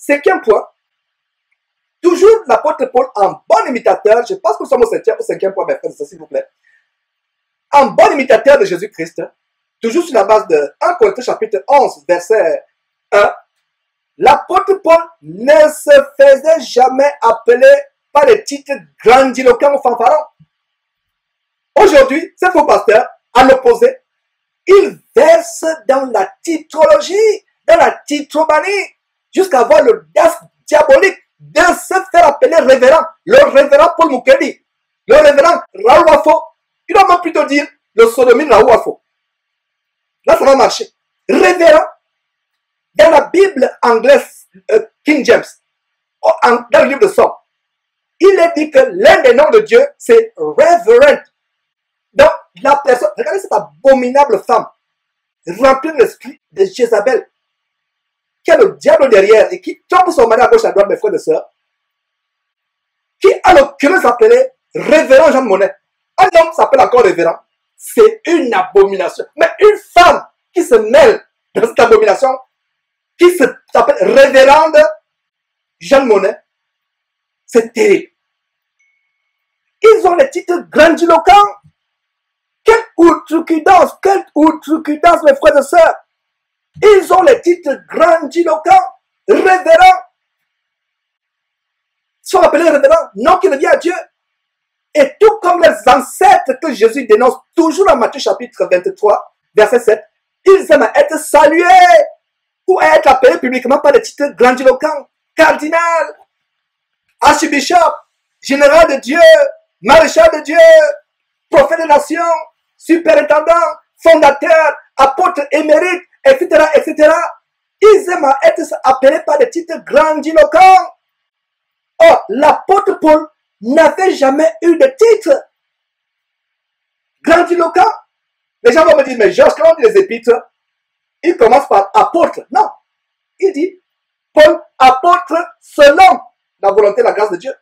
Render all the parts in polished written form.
Cinquième point, toujours l'apôtre Paul, en bon imitateur, je pense que nous sommes au cinquième point, mes frères, s'il vous plaît. En bon imitateur de Jésus-Christ, toujours sur la base de 1 Corinthiens chapitre 11, verset 1, l'apôtre Paul ne se faisait jamais appeler par les titres grandiloquents ou fanfarons. Aujourd'hui, ces faux pasteurs, à l'opposé, ils versent dans la titrologie, dans la titromanie, jusqu'à avoir l'audace diabolique de se faire appeler révérend. Le révérend Paul Mukendi, le révérend Raoul Wafo, il doit même plutôt dire le sodomie Raoul Wafo. Là, ça va marcher. Révérend, dans la Bible anglaise, King James, dans le livre de Somme, il est dit que l'un des noms de Dieu, c'est Reverend. Donc, la personne, regardez cette abominable femme, remplie de l'esprit de Jézabel, qui a le diable derrière et qui tombe son mari à gauche à droite, mes frères et sœurs, qui a l'occurrence appelé Révérend Jean Monnet. Un homme s'appelle encore Révérend. C'est une abomination. Mais une femme qui se mêle dans cette abomination, qui s'appelle Révérende Jean Monnet, c'est terrible. Ils ont les titres grandiloquents. Quelle outrecuidance, mes frères et sœurs. Ils ont les titres grandiloquents, révérends. Ils sont appelés révérends, nom qui revient à Dieu. Et tout comme les ancêtres que Jésus dénonce toujours dans Matthieu chapitre 23, verset 7, ils aiment à être salués ou à être appelés publiquement par des titres grandiloquents, cardinal, archibishop, général de Dieu, maréchal de Dieu, prophète des nations, superintendant, fondateur, apôtre émérite, etc., etc. Ils aiment à être appelés par des titres grandiloquents. Or, l'apôtre Paul n'avait jamais eu de titre grandiloquent. Les gens vont me dire, mais Georges, quand on dit les épîtres, il commence par apôtre. Non, il dit Paul, apôtre selon la volonté et la grâce de Dieu.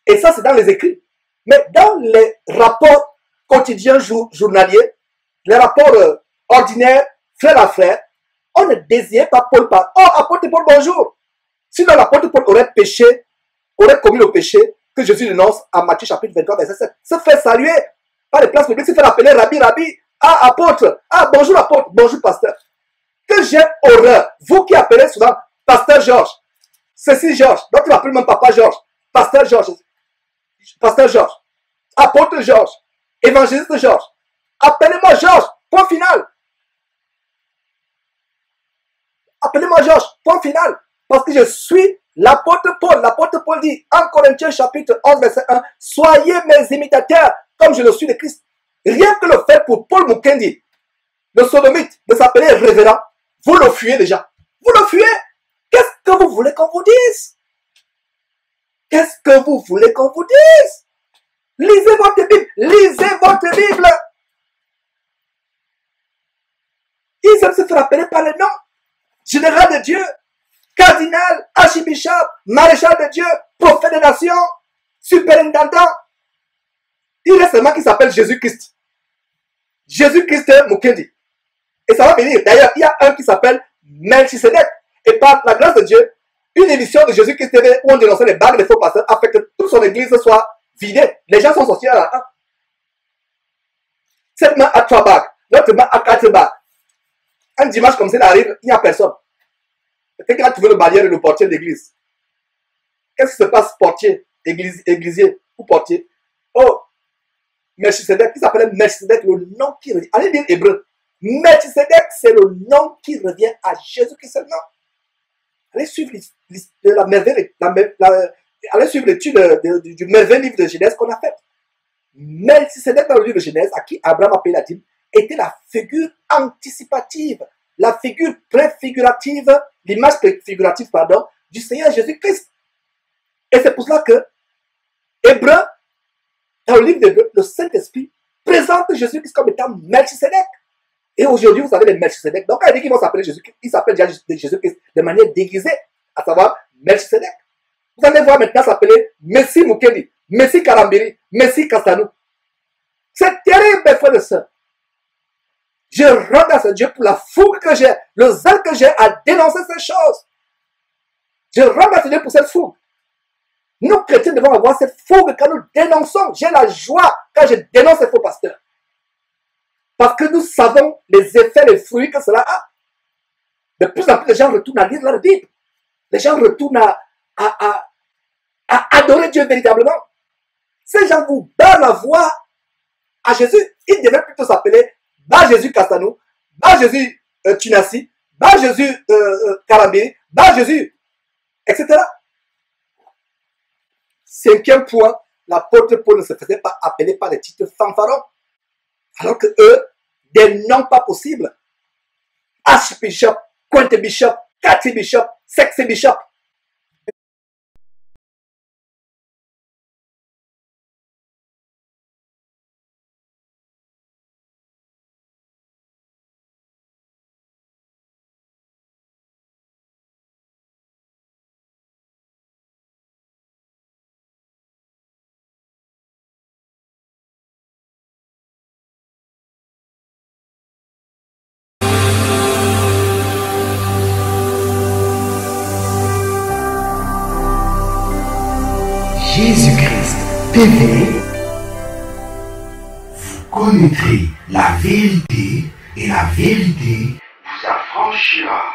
Et ça, c'est dans les écrits. Mais dans les rapports quotidiens, journaliers, les rapports ordinaires, frère à frère, on ne désignait pas Paul par « Oh, apôtre Paul, bonjour !» Sinon, l'apôtre Paul aurait péché, aurait commis le péché que Jésus dénonce à Matthieu chapitre 23, verset 7. Se fait saluer par les places publiques, se fait appeler Rabbi, Rabbi, ah, apôtre, ah, bonjour apôtre, bonjour pasteur. Que j'ai horreur, vous qui appelez souvent pasteur Georges, ceci Georges, d'autres l'appellent même papa Georges, pasteur Georges, apôtre Georges, évangéliste Georges. Appelez-moi Georges, point final. Appelez-moi Georges, point final. Parce que je suis l'apôtre Paul. L'apôtre Paul dit en Corinthiens chapitre 11, verset 1, soyez mes imitateurs comme je le suis de Christ. Rien que le fait pour Paul Mukendi, le sodomite, de s'appeler révérend, vous le fuyez déjà. Vous le fuyez. Qu'est-ce que vous voulez qu'on vous dise? Qu'est-ce que vous voulez qu'on vous dise? Lisez votre Bible. Lisez votre Bible. Ils aiment se faire appeler par les noms. Général de Dieu, cardinal, archibishop, maréchal de Dieu, prophète des nations, superintendant. Il reste seulement qui s'appelle Jésus-Christ. Jésus-Christ Mukendi. Et ça va venir. D'ailleurs, il y a un qui s'appelle Melchisedec. Et par la grâce de Dieu, une émission de Jésus-Christ TV où on dénonçait les bagues des faux pasteurs a fait que toute son église soit vidée. Les gens sont sortis à la 1. Cette main a 3 bagues, l'autre main a 4 bagues. Un dimanche comme ça, il arrive, il n'y a personne. Quelqu'un a trouvé le barrière et le portier d'église. Qu'est-ce qui se passe, portier, églisier ou portier? Oh, Melchisedec, qui s'appelait Melchisedec, le nom qui revient. Allez lire hébreu. Melchisedec, c'est le nom qui revient à Jésus-Christ seulement. Allez suivre la merveille, allez suivre l'étude du merveilleux livre de Genèse qu'on a fait. Melchisedec, dans le livre de Genèse, à qui Abraham a payé la dîme, était la figure anticipative, la figure préfigurative, l'image préfigurative, pardon, du Seigneur Jésus-Christ. Et c'est pour cela que Hébreu, dans le livre d'Hébreu, le Saint-Esprit présente Jésus-Christ comme étant Melchisedec. Et aujourd'hui, vous savez les Melchisedec. Donc, quand il dit qu'ils vont s'appeler Jésus-Christ, ils s'appellent déjà Jésus-Christ de manière déguisée, à savoir Melchisedec. Vous allez voir maintenant s'appeler Messie Mukendi, Messie Karambiri, Messie Kastanou. C'est terrible, mes frères et sœurs. Je rends grâce à Dieu pour la fougue que j'ai, le zèle que j'ai à dénoncer ces choses. Je remercie Dieu pour cette fougue. Nous, chrétiens, devons avoir cette fougue quand nous dénonçons. J'ai la joie quand je dénonce ces faux pasteurs. Parce que nous savons les effets, les fruits que cela a. De plus en plus, les gens retournent à lire leur Bible. Les gens retournent à adorer Dieu véritablement. Ces gens vous donnent la voix à Jésus. Ils devaient plutôt s'appeler Bar Jésus Castanou, Bar Jésus Tunassi, Bar Jésus Karabé, Bar Jésus, etc. Cinquième point, l'apôtre Paul ne se faisait pas appeler par des titres fanfarons. Alors que eux, des noms pas possibles. Archbishop, Quinte Bishop, Cathy Bishop, Sexe Bishop. Jésus-Christ TV, vous connaîtrez la vérité et la vérité vous affranchira.